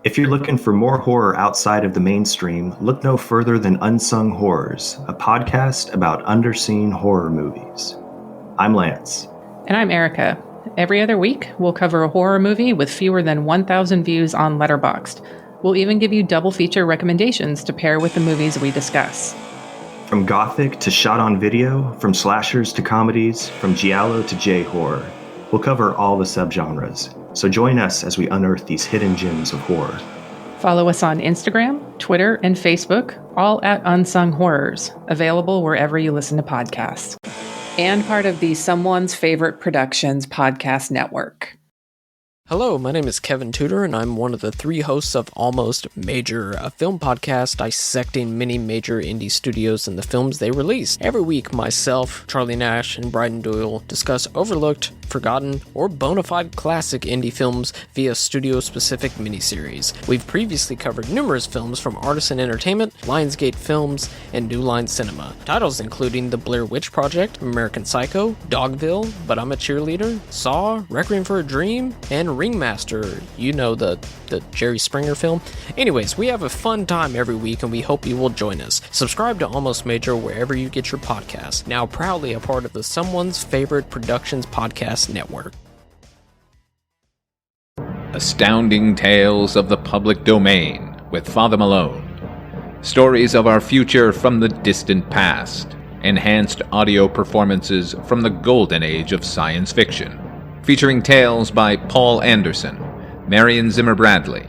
If you're looking for more horror outside of the mainstream, look no further than Unsung Horrors, a podcast about underseen horror movies. I'm Lance. And I'm Erica. Every other week, we'll cover a horror movie with fewer than 1,000 views on Letterboxd. We'll even give you double feature recommendations to pair with the movies we discuss. From gothic to shot on video, from slashers to comedies, from giallo to J-horror, we'll cover all the subgenres. So join us as we unearth these hidden gems of horror. Follow us on Instagram, Twitter, and Facebook, all at Unsung Horrors, available wherever you listen to podcasts. And part of the Someone's Favorite Productions podcast network. Hello, my name is Kevin Tudor, and I'm one of the three hosts of Almost Major, a film podcast dissecting many major indie studios and the films they release. Every week, myself, Charlie Nash, and Bryden Doyle discuss overlooked, forgotten, or bona fide classic indie films via studio-specific miniseries. We've previously covered numerous films from Artisan Entertainment, Lionsgate Films, and New Line Cinema. Titles including The Blair Witch Project, American Psycho, Dogville, But I'm a Cheerleader, Saw, Requiem for a Dream, and Ringmaster, you know, the Jerry Springer film. Anyways, we have a fun time every week and we hope you will join us. Subscribe to Almost Major wherever you get your podcasts. Now proudly a part of the Someone's Favorite Productions podcast network. Astounding Tales of the Public Domain with Father Malone. Stories of our future from the distant past. Enhanced audio performances from the golden age of science fiction. Featuring tales by Paul Anderson, Marion Zimmer Bradley,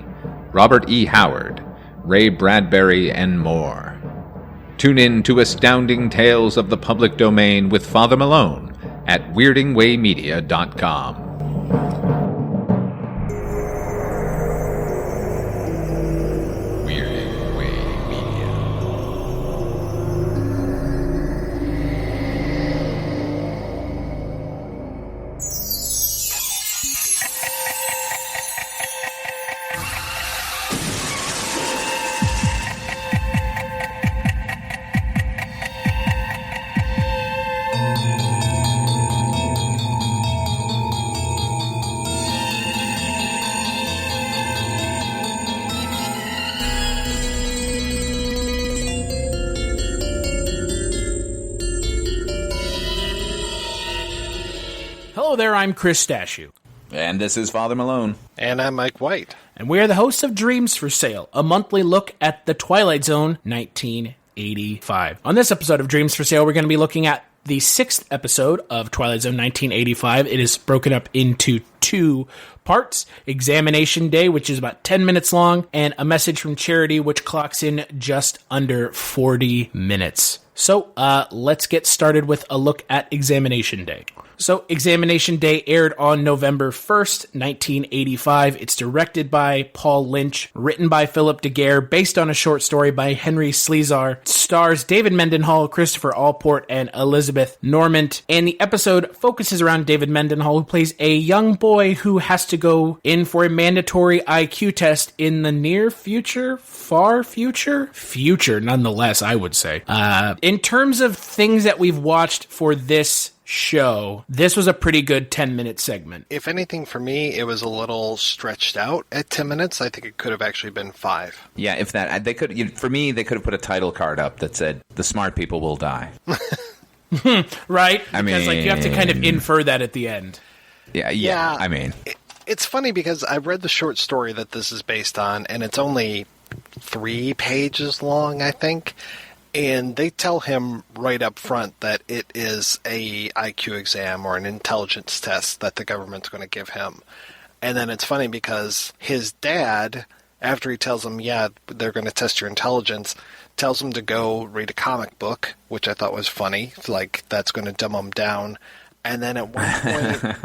Robert E. Howard, Ray Bradbury, and more. Tune in to Astounding Tales of the Public Domain with Father Malone at weirdingwaymedia.com. Weirding Way Media. Hello there, I'm Chris Stachiw. And this is Father Malone. And I'm Mike White. And we are the hosts of Dreams for Sale, a monthly look at the Twilight Zone 1985. On this episode of Dreams for Sale, we're going to be looking at the 6th episode of Twilight Zone 1985. It is broken up into 2 parts. Examination Day, which is about 10 minutes long, and A Message from Charity, which clocks in just under 40 minutes. So, let's get started with a look at Examination Day. So, Examination Day aired on November 1st, 1985. It's directed by Paul Lynch, written by Philip Daguerre, based on a short story by Henry Slezar. Stars David Mendenhall, Christopher Allport, and Elizabeth Normant. And the episode focuses around David Mendenhall, who plays a young boy who has to go in for a mandatory IQ test in the near future, far future? Future, nonetheless, I would say. In terms of things that we've watched for this show, this was a pretty good 10-minute segment. If anything, for me, it was a little stretched out at 10 minutes. I think it could have actually been 5. Yeah, if that, they could, for me, they could have put a title card up that said, "The smart people will die." Right? I because mean, you have to kind of infer that at the end. Yeah. I mean, It's funny because I read the short story that this is based on, and it's only 3 pages long, I think. And they tell him right up front that it is a IQ exam or an intelligence test that the government's going to give him. And then it's funny because his dad, after he tells him, yeah, they're going to test your intelligence, tells him to go read a comic book, which I thought was funny. Like, that's going to dumb him down. And then at one point,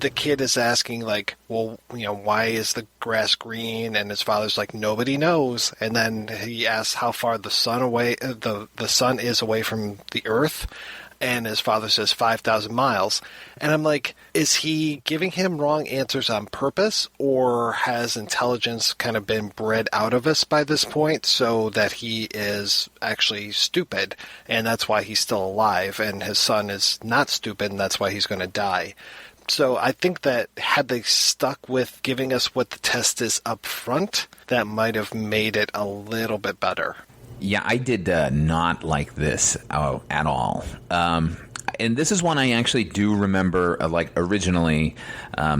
the kid is asking, like, well, you know, why is the grass green? And his father's like, nobody knows. And then he asks how far the sun is away from the earth. And his father says 5,000 miles. And I'm like, is he giving him wrong answers on purpose? Or has intelligence kind of been bred out of us by this point so that he is actually stupid? And that's why he's still alive. And his son is not stupid, and that's why he's going to die. So I think that had they stuck with giving us what the test is up front, that might have made it a little bit better. Yeah, I did not like this at all. And this is one I actually do remember, originally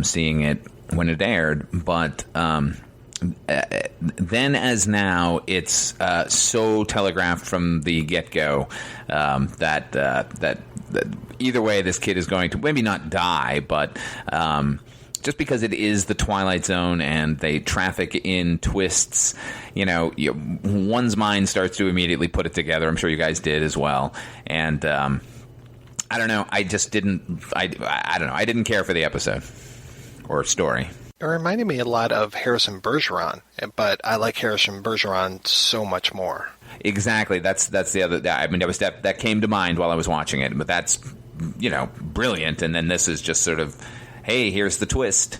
seeing it when it aired, but then as now, it's so telegraphed from the get-go that either way, this kid is going to maybe not die, but just because it is the Twilight Zone and they traffic in twists, one's mind starts to immediately put it together. I'm sure you guys did as well. And I don't know. I just didn't. I don't know. I didn't care for the episode or story. It reminded me a lot of Harrison Bergeron, but I like Harrison Bergeron so much more. Exactly. That's the other. I mean, that came to mind while I was watching it. But that's brilliant. And then this is just sort of, hey, here's the twist.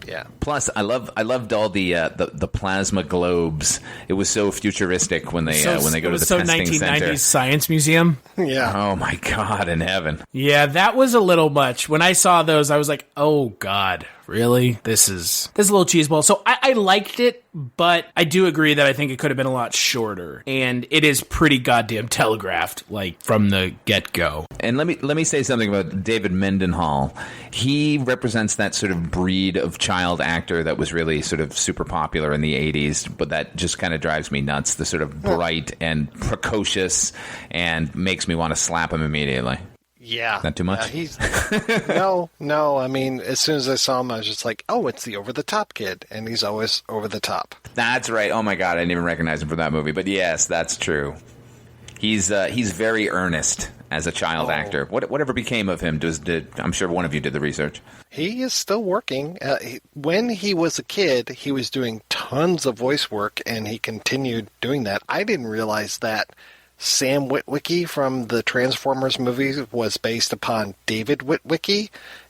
Yeah. Plus, I loved all the plasma globes. It was so futuristic when they go to the testing center. 1990s science museum. Yeah. Oh my God, in heaven. Yeah, that was a little much. When I saw those, I was like, oh God, really? This is a little cheeseball. So I liked it, but I do agree that I think it could have been a lot shorter. And it is pretty goddamn telegraphed, from the get-go. And let me say something about David Mendenhall. He represents that sort of breed of child actor that was really sort of super popular in the 80s, but that just kind of drives me nuts. The sort of bright and precocious and makes me want to slap him immediately. Yeah. Not too much? He's No. I mean, as soon as I saw him, I was just like, oh, it's the over-the-top kid. And he's always over the top. That's right. Oh, my God. I didn't even recognize him from that movie. But yes, that's true. He's very earnest as a child actor. Whatever became of him? I'm sure one of you did the research. He is still working. When he was a kid, he was doing tons of voice work, and he continued doing that. I didn't realize that Sam Witwicky from the Transformers movies was based upon David Witwicky,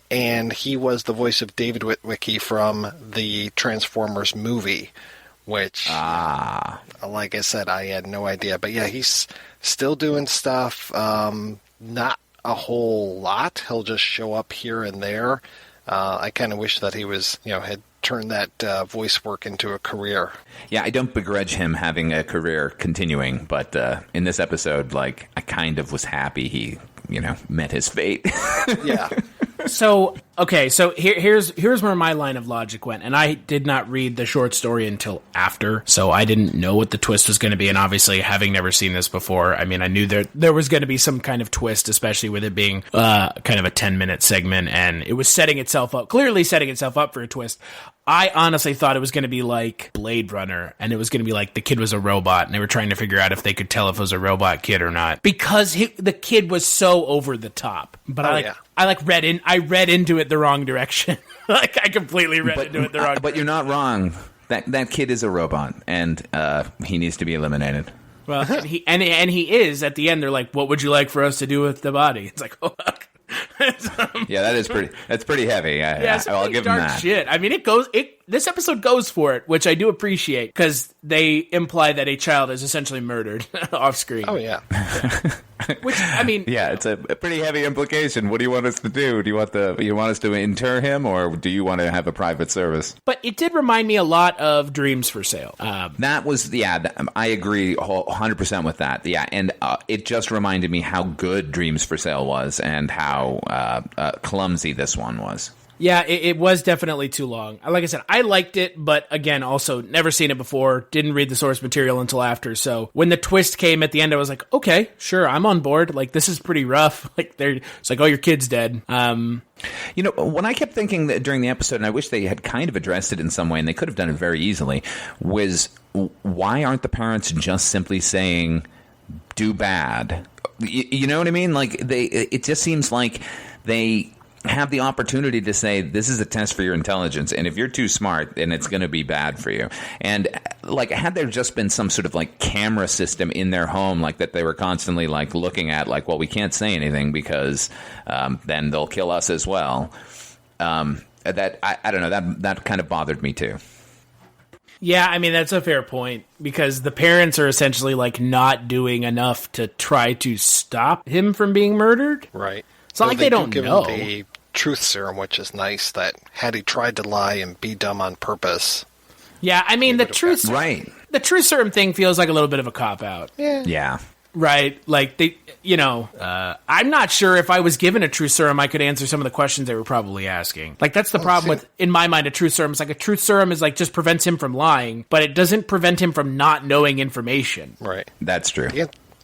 and he was the voice of David Witwicky from the Transformers movie, which, like I said, I had no idea. But yeah, he's still doing stuff, not a whole lot. He'll just show up here and there. I kind of wish that he was, had turned that voice work into a career. Yeah, I don't begrudge him having a career continuing, but in this episode, I kind of was happy he, met his fate. Yeah. So here's where my line of logic went, and I did not read the short story until after, so I didn't know what the twist was going to be, and obviously, having never seen this before, I mean, I knew there was going to be some kind of twist, especially with it being kind of a 10-minute segment, and it was clearly setting itself up for a twist. I honestly thought it was going to be like Blade Runner, and it was going to be like the kid was a robot, and they were trying to figure out if they could tell if it was a robot kid or not, because the kid was so over the top. But I read into it the wrong direction. I completely read into it the wrong direction. But you're not wrong. That kid is a robot, and he needs to be eliminated. Well, and he is at the end. They're like, "What would you like for us to do with the body?" It's like, oh. Yeah, that's pretty heavy. I'll give him that. Shit. I mean, this episode goes for it, which I do appreciate, because they imply that a child is essentially murdered off screen. Oh yeah. Which, I mean, yeah, it's a pretty heavy implication. What do you want us to do? Do you want us to inter him, or do you want to have a private service? But it did remind me a lot of Dreams for Sale. I agree 100% with that. Yeah, and it just reminded me how good Dreams for Sale was and how clumsy this one was. Yeah, it was definitely too long. Like I said, I liked it, but again, also never seen it before, didn't read the source material until after, so when the twist came at the end, I was like, okay, sure, I'm on board. This is pretty rough. It's like, oh, your kid's dead. When I kept thinking that during the episode, and I wish they had kind of addressed it in some way, and they could have done it very easily, was why aren't the parents just simply saying, do bad? You know what I mean? It just seems like they have the opportunity to say, this is a test for your intelligence, and if you're too smart, then it's going to be bad for you. And had there just been some sort of camera system in their home, that they were constantly looking at, well, we can't say anything because then they'll kill us as well. That I don't know, that kind of bothered me too. Yeah, I mean, that's a fair point, because the parents are essentially not doing enough to try to stop him from being murdered. Right. It's not like they don't know. The truth serum, which is nice, that had he tried to lie and be dumb on purpose... Yeah, I mean, the truth... Right. The truth serum thing feels like a little bit of a cop-out. Yeah. Right? Like, they, I'm not sure if I was given a truth serum, I could answer some of the questions they were probably asking. Like, that's the problem with, in my mind, a truth serum. It's like a truth serum is like just prevents him from lying, but it doesn't prevent him from not knowing information. Right. That's true.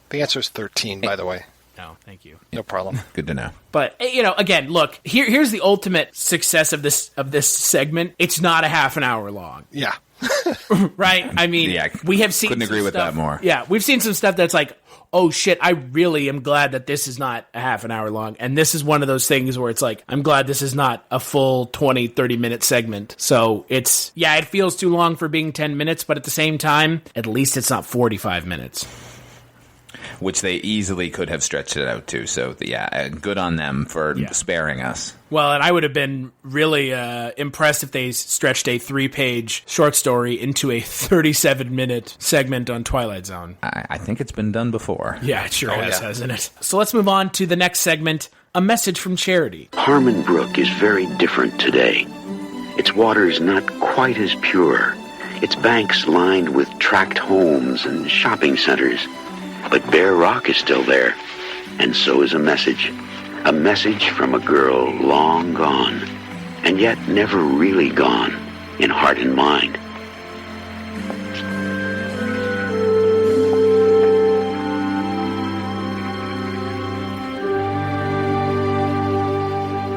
The answer is 13, by the way. No, thank you. No problem. Good to know. But, again, look, here's the ultimate success of this segment. It's not a half an hour long. Yeah. Right? I mean, we have seen... Couldn't agree with that more. Yeah, we've seen some stuff that's like, oh shit, I really am glad that this is not a half an hour long. And this is one of those things where it's like, I'm glad this is not a full 20, 30-minute segment. So it feels too long for being 10 minutes, but at the same time, at least it's not 45 minutes. Which they easily could have stretched it out to. So, good on them for sparing us. Well, and I would have been really impressed if they stretched a 3-page short story into a 37-minute segment on Twilight Zone. I think it's been done before. Yeah, it sure has, hasn't it? So let's move on to the next segment, A Message from Charity. Harmon Brook is very different today. Its water is not quite as pure. Its banks lined with tract homes and shopping centers. But Bear Rock is still there, and so is a message from a girl long gone, and yet never really gone in heart and mind.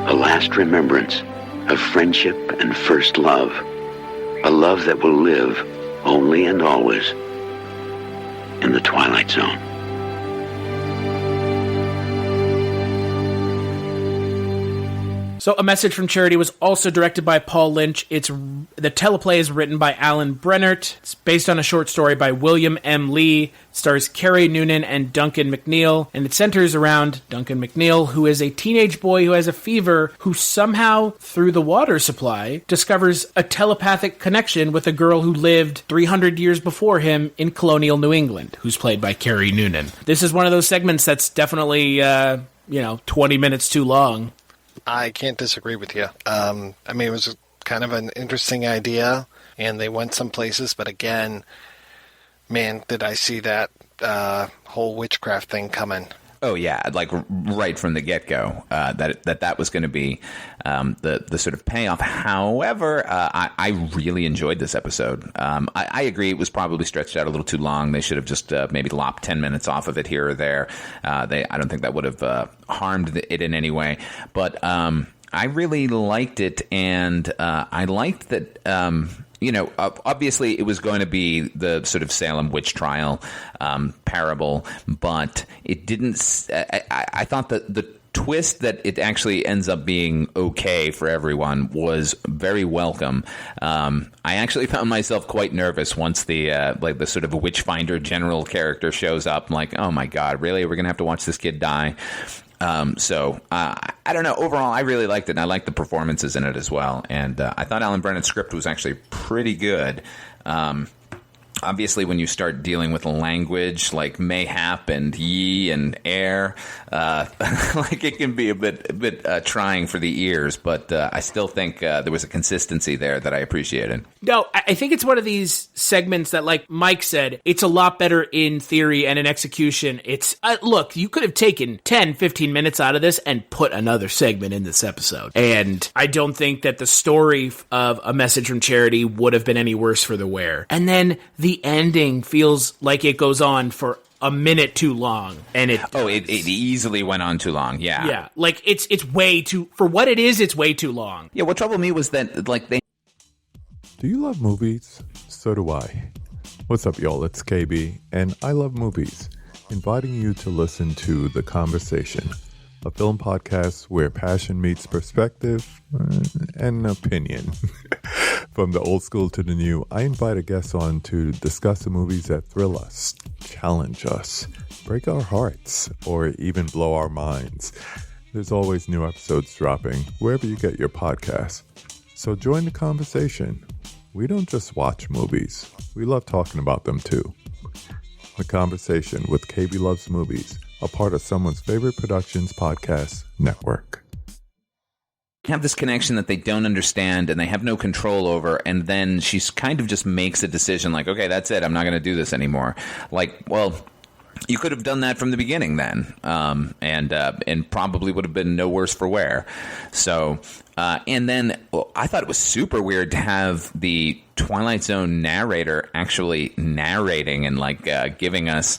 A last remembrance of friendship and first love, a love that will live only and always in the Twilight Zone. So A Message from Charity was also directed by Paul Lynch. The teleplay is written by Alan Brennert. It's based on a short story by William M. Lee. It stars Carrie Noonan and Duncan McNeil, and it centers around Duncan McNeil, who is a teenage boy who has a fever, who somehow, through the water supply, discovers a telepathic connection with a girl who lived 300 years before him in colonial New England, who's played by Carrie Noonan. This is one of those segments that's definitely, 20 minutes too long. I can't disagree with you. It was kind of an interesting idea, and they went some places, but again, man, did I see that whole witchcraft thing coming. Oh, yeah, like right from the get-go, that was going to be the sort of payoff. However, I really enjoyed this episode. I agree it was probably stretched out a little too long. They should have just maybe lopped 10 minutes off of it here or there. I don't think that would have harmed it in any way. But I really liked it, and I liked that... obviously it was going to be the sort of Salem witch trial parable, but it didn't. I thought that the twist that it actually ends up being okay for everyone was very welcome. I actually found myself quite nervous once the sort of Witchfinder general character shows up. I'm like, oh my God, really? We're gonna have to watch this kid die? I don't know. Overall, I really liked it, and I liked the performances in it as well. And I thought Alan Brennan's script was actually pretty good. Obviously, when you start dealing with language like mayhap and ye and air, it can be a bit trying for the ears. But I still think there was a consistency there that I appreciated. No, I think it's one of these segments that, like Mike said, it's a lot better in theory and in execution. It's look, you could have taken 10, 15 minutes out of this and put another segment in this episode. And I don't think that the story of A Message from Charity would have been any worse for the wear. And then the ending feels like it goes on for a minute too long, and it easily went on too long. Yeah, like it's way too, for what it is, it's way too long. Yeah, what troubled me was that they... Do you love movies? So do I. What's up, y'all? It's KB, and I love movies, inviting you to listen to The Conversation, a film podcast where passion meets perspective and opinion. From the old school to the new, I invite a guest on to discuss the movies that thrill us, challenge us, break our hearts, or even blow our minds. There's always new episodes dropping wherever you get your podcasts. So join the conversation. We don't just watch movies. We love talking about them too. The Conversation with KB Loves Movies, a part of Someone's Favorite Productions podcast network. have this connection that they don't understand and they have no control over, and then she kind of just makes a decision like, okay, that's it, I'm not going to do this anymore. Like, well, you could have done that from the beginning then, and probably would have been no worse for wear. So, and then I thought it was super weird to have the Twilight Zone narrator actually narrating and like giving us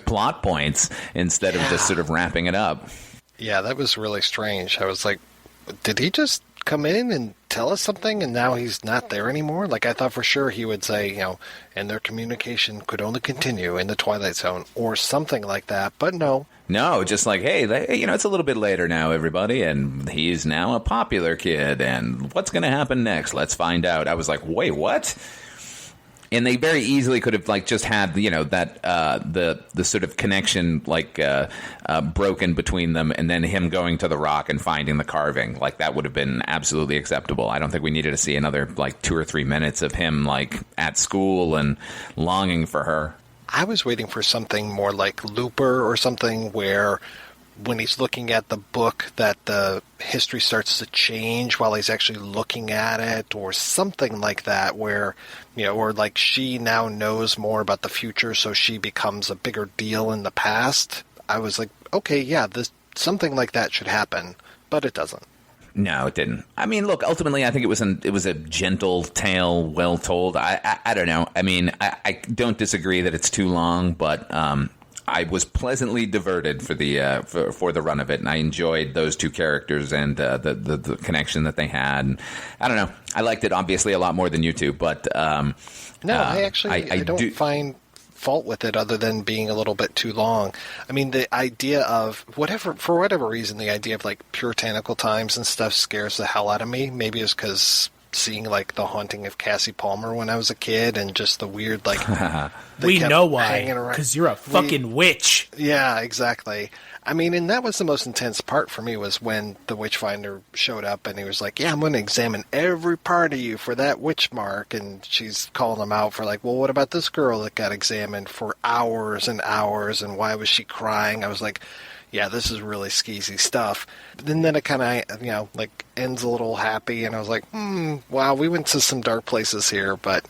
plot points instead of just sort of wrapping it up. Yeah, that was really strange. I was like, did he just come in and tell us something and now he's not there anymore? Like, I thought for sure he would say, and their communication could only continue in the Twilight Zone or something like that, but no. No, just like, hey, it's a little bit later now, everybody, and he's now a popular kid, and what's going to happen next? Let's find out. I was like, wait, what? And they very easily could have like just had that the sort of connection like broken between them, and then him going to the rock and finding the carving. Like that would have been absolutely acceptable. I don't think we needed to see another like 2 or 3 minutes of him like at school and longing for her. I was waiting for something more like Looper or something where when he's looking at the book that the history starts to change while he's actually looking at it, or something like that where, or like she now knows more about the future, so she becomes a bigger deal in the past. I was like, okay, yeah, something like that should happen, but it doesn't. No, it didn't. I mean, look, ultimately, I think it was a gentle tale, well told. I don't know. I mean, I don't disagree that it's too long, but I was pleasantly diverted for the run of it, and I enjoyed those two characters and the connection that they had. And I don't know. I liked it obviously a lot more than you two, but no, I don't find fault with it other than being a little bit too long. I mean, the idea of for whatever reason, the idea of like puritanical times and stuff scares the hell out of me. Maybe it's because seeing like The Haunting of Cassie Palmer when I was a kid and just the weird like we know why, because you're a fucking witch. Yeah, exactly. I mean, and that was the most intense part for me, was when the Witchfinder showed up and he was like, yeah, I'm going to examine every part of you for that witch mark. And she's calling him out for like, well, what about this girl that got examined for hours and hours, and why was she crying? I was like, yeah, this is really skeezy stuff. But then it kind of, like ends a little happy, and I was like, wow, we went to some dark places here. But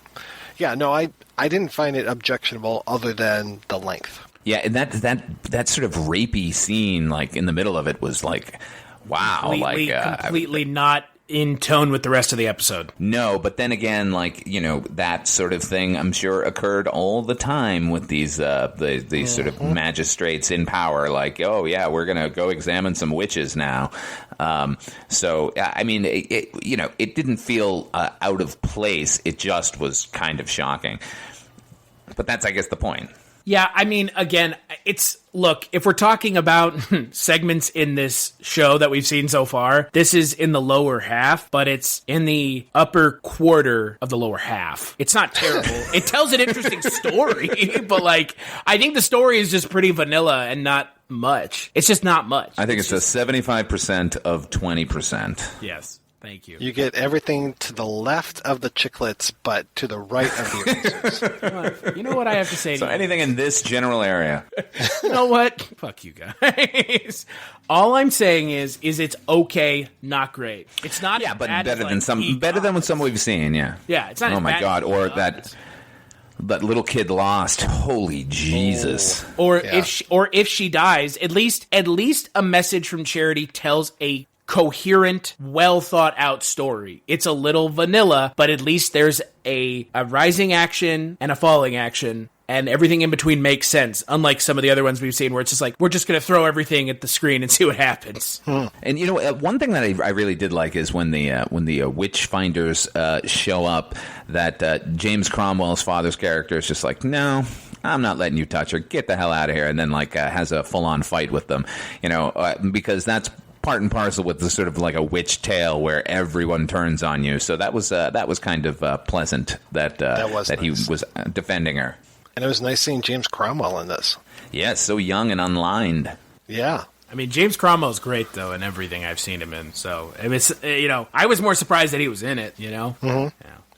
yeah, no, I didn't find it objectionable other than the length. Yeah, and that sort of rapey scene, like in the middle of it, was like, wow, completely not in tone with the rest of the episode. No, but then again, like that sort of thing, I'm sure occurred all the time with these sort of magistrates in power. Like, oh yeah, we're gonna go examine some witches now. So I mean, it didn't feel out of place. It just was kind of shocking. But that's, I guess, the point. Yeah, I mean, again, look, if we're talking about segments in this show that we've seen so far, this is in the lower half, but it's in the upper quarter of the lower half. It's not terrible. It tells an interesting story, but like, I think the story is just pretty vanilla and not much. It's just not much. I think it's a 75% of 20%. Yes. Thank you. You get everything to the left of the chiclets, but to the right of the erasers. You know what I have to say to you? So anything in this general area. You know what? Fuck you guys. All I'm saying is it's okay, not great. It's not but bad better as, than better than some we've seen, yeah. Yeah, it's not Oh as my bad god, as or that little kid lost. Holy Jesus. Or if she dies, at least a message from Charity tells a coherent, well thought out story. It's a little vanilla, but at least there's a rising action and a falling action, and everything in between makes sense, unlike some of the other ones we've seen where it's just like, we're just going to throw everything at the screen and see what happens. And one thing that I really did like is when the witch finders show up, that James Cromwell's father's character is just like, no, I'm not letting you touch her, get the hell out of here, and then like has a full-on fight with them, because that's part and parcel with the sort of like a witch tale where everyone turns on you. So that was kind of pleasant that nice. He was defending her. And it was nice seeing James Cromwell in this. Yeah, so young and unlined. Yeah. I mean, James Cromwell's great, though, in everything I've seen him in. So, it was, I was more surprised that he was in it, Mm-hmm.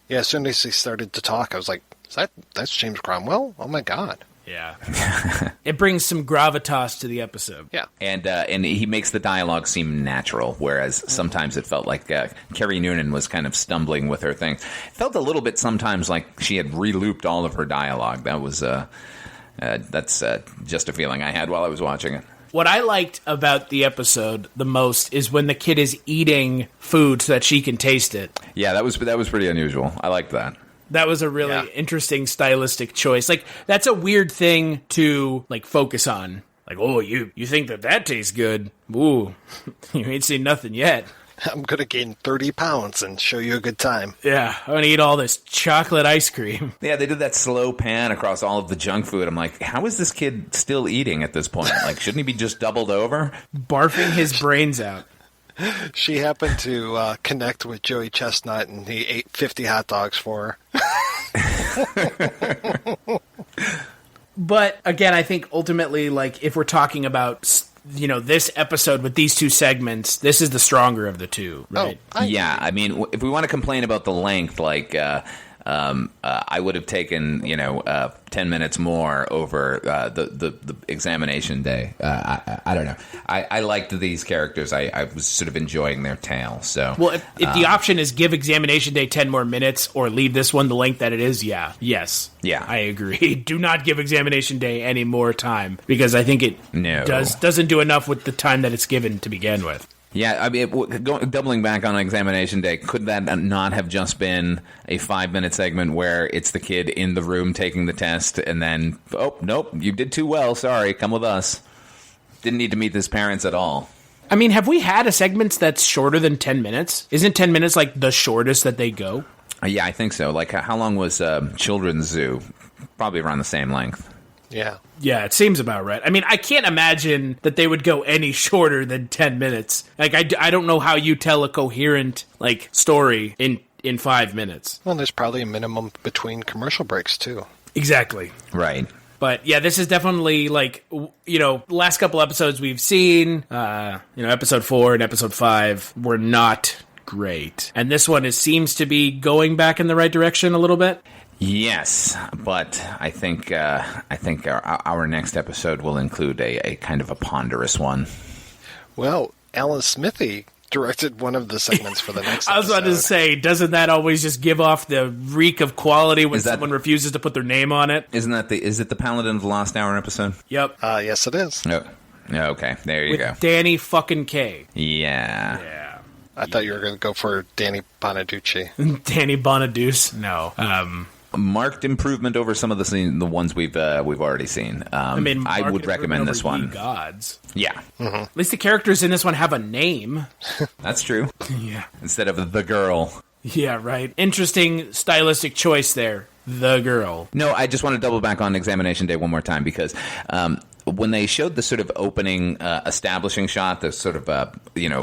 Yeah, as soon as he started to talk, I was like, that's James Cromwell? Oh, my God. Yeah. It brings some gravitas to the episode. Yeah. And he makes the dialogue seem natural, whereas sometimes it felt like Carrie Noonan was kind of stumbling with her thing. It felt a little bit sometimes like she had re-looped all of her dialogue. That was that's just a feeling I had while I was watching it. What I liked about the episode the most is when the kid is eating food so that she can taste it. Yeah, that was pretty unusual. I liked that. That was a really interesting stylistic choice. Like, that's a weird thing to, like, focus on. Like, oh, you think that tastes good? Ooh, you ain't seen nothing yet. I'm going to gain 30 pounds and show you a good time. Yeah, I'm going to eat all this chocolate ice cream. Yeah, they did that slow pan across all of the junk food. I'm like, how is this kid still eating at this point? Like, shouldn't he be just doubled over? Barfing his brains out. She happened to connect with Joey Chestnut, and he ate 50 hot dogs for her. But, again, I think ultimately, like, if we're talking about, you know, this episode with these two segments, this is the stronger of the two, right? I mean, if we want to complain about the length, like, I would have taken, 10 minutes more over the examination day. I don't know. I liked these characters. I was sort of enjoying their tale. So, well, if the option is give examination day 10 more minutes or leave this one the length that it is, yes, I agree. Do not give examination day any more time, because I think it doesn't do enough with the time that it's given to begin with. Yeah, I mean, doubling back on examination day, could that not have just been a 5-minute segment where it's the kid in the room taking the test and then, oh, nope, you did too well, sorry, come with us. Didn't need to meet his parents at all. I mean, have we had a segment that's shorter than 10 minutes? Isn't 10 minutes like the shortest that they go? Yeah, I think so. Like, how long was Children's Zoo? Probably around the same length. Yeah. Yeah, it seems about right. I mean, I can't imagine that they would go any shorter than 10 minutes. Like, I don't know how you tell a coherent, like, story in 5 minutes. Well, there's probably a minimum between commercial breaks, too. Exactly. Right. But, yeah, this is definitely, like, last couple episodes we've seen, episode 4 and episode 5 were not great. And this one seems to be going back in the right direction a little bit. Yes, but I think our next episode will include a kind of a ponderous one. Well, Alan Smithy directed one of the segments for the next episode. I was about to say, doesn't that always just give off the reek of quality when someone refuses to put their name on it? Is it the Paladin of the Lost Hour episode? Yep. Yes, it is. Oh, okay, there you go. Danny fucking K. Yeah. I thought you were going to go for Danny Bonaducci. Danny Bonaduce? No. Marked improvement over some of the ones we've already seen. I would recommend this one. Gods. Yeah. Mm-hmm. At least the characters in this one have a name. That's true. Yeah. Instead of the girl. Yeah, right. Interesting stylistic choice there. The girl. No, I just want to double back on examination day one more time, because when they showed the sort of opening establishing shot, the sort of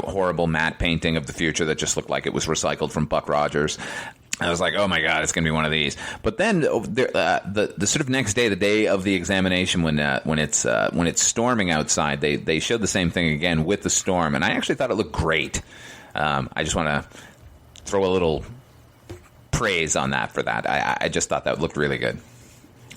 horrible matte painting of the future that just looked like it was recycled from Buck Rogers, I was like, oh my God, it's going to be one of these. But then the sort of next day, the day of the examination, when it's storming outside, they showed the same thing again with the storm, and I actually thought it looked great. I just want to throw a little praise on that for that. I just thought that looked really good.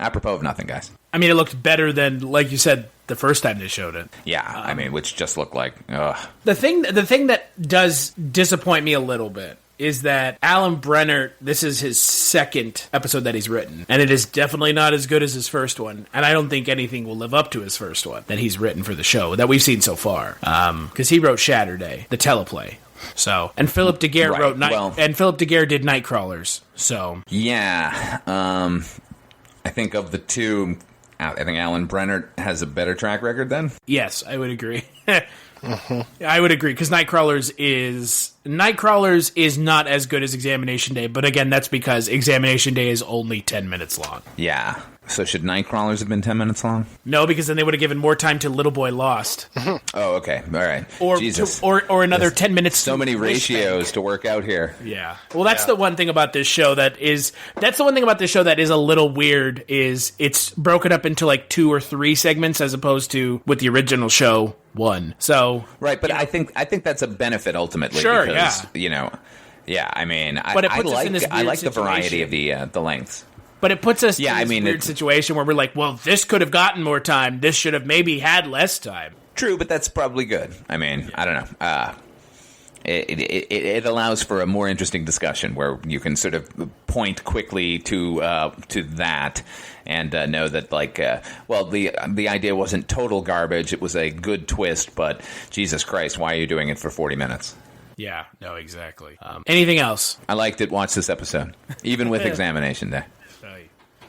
Apropos of nothing, guys. I mean, it looked better than, like you said, the first time they showed it. Yeah, which just looked like, ugh. The thing that does disappoint me a little bit is that Alan Brenner, this is his second episode that he's written, and it is definitely not as good as his first one, and I don't think anything will live up to his first one that he's written for the show, that we've seen so far. Because he wrote Shatterday, the teleplay. So, and Philip DeGuerre Philip DeGuerre did Nightcrawlers, so. Yeah, I think of the two, I think Alan Brenner has a better track record then? Yes, I would agree. I would agree, because Nightcrawlers is not as good as Examination Day, but again, that's because Examination Day is only 10 minutes long. Yeah. So should Nightcrawlers have been 10 minutes long? No, because then they would have given more time to Little Boy Lost. Oh, okay. All right. Jesus. Or another 10 minutes. So many ratios to work out here. Yeah. Well, that's the one thing about this show that is a little weird, is it's broken up into like 2 or 3 segments as opposed to with the original show 1. So right, but I think that's a benefit ultimately. Sure, because, I mean, I like the variety of the lengths. But it puts us in this weird situation where we're like, well, this could have gotten more time. This should have maybe had less time. True, but that's probably good. I mean, I don't know. It allows for a more interesting discussion where you can sort of point quickly to that and know that, like, well, the idea wasn't total garbage. It was a good twist, but Jesus Christ, why are you doing it for 40 minutes? Yeah, no, exactly. Anything else? I liked it. Watch this episode, even with Examination Day.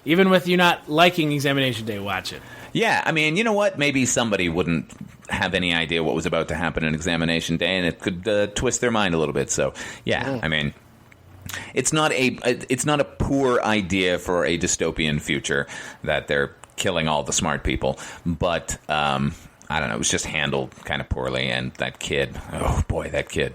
Even with you not liking Examination Day, watch it. Yeah, I mean, you know what? Maybe somebody wouldn't have any idea what was about to happen in Examination Day, and it could twist their mind a little bit. So, yeah, I mean, it's not a poor idea for a dystopian future that they're killing all the smart people, but I don't know, it was just handled kind of poorly, and that kid, oh boy, that kid.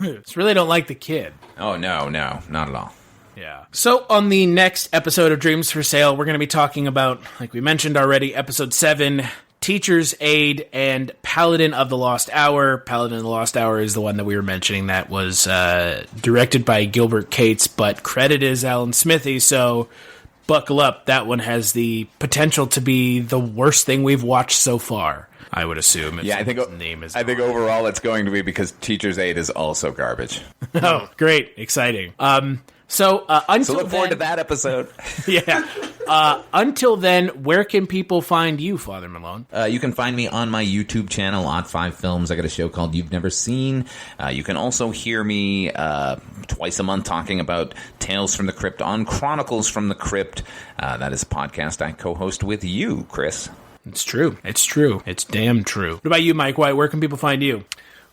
Just really don't like the kid. Oh, no, not at all. Yeah. So on the next episode of Dreams for Sale, we're going to be talking about, like we mentioned already, episode 7, Teacher's Aid and Paladin of the Lost Hour. Paladin of the Lost Hour is the one that we were mentioning that was directed by Gilbert Cates, but credited as Alan Smithy, so buckle up. That one has the potential to be the worst thing we've watched so far, I would assume. Yeah, I think overall it's going to be because Teacher's Aid is also garbage. Oh, great. Exciting. So look forward to that episode. Yeah. Until then, where can people find you, Father Malone? You can find me on my YouTube channel, Odd 5 Films. I got a show called You've Never Seen. You can also hear me twice a month talking about Tales from the Crypt on Chronicles from the Crypt. That is a podcast I co-host with you, Chris. It's true. It's true. It's damn true. What about you, Mike White? Where can people find you?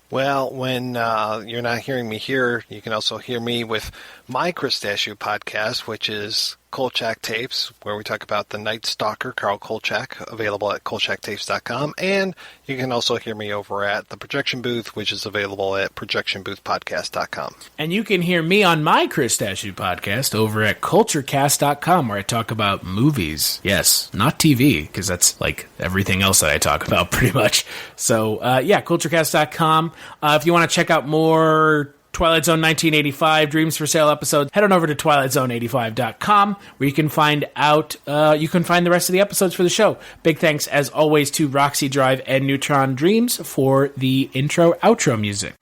Well, when you're not hearing me here, you can also hear me with my Chris Stachiw podcast, which is Kolchak Tapes, where we talk about the Night Stalker, Carl Kolchak, available at kolchaktapes.com. And you can also hear me over at The Projection Booth, which is available at projectionboothpodcast.com. And you can hear me on my Chris Stachiw podcast over at culturecast.com, where I talk about movies. Yes, not TV, because that's like everything else that I talk about pretty much. So, yeah, culturecast.com. If you want to check out more Twilight Zone 1985 Dreams for Sale episodes, head on over to twilightzone85.com, where you can find the rest of the episodes for the show. Big thanks, as always, to Roxy Drive and Neutron Dreams for the intro-outro music.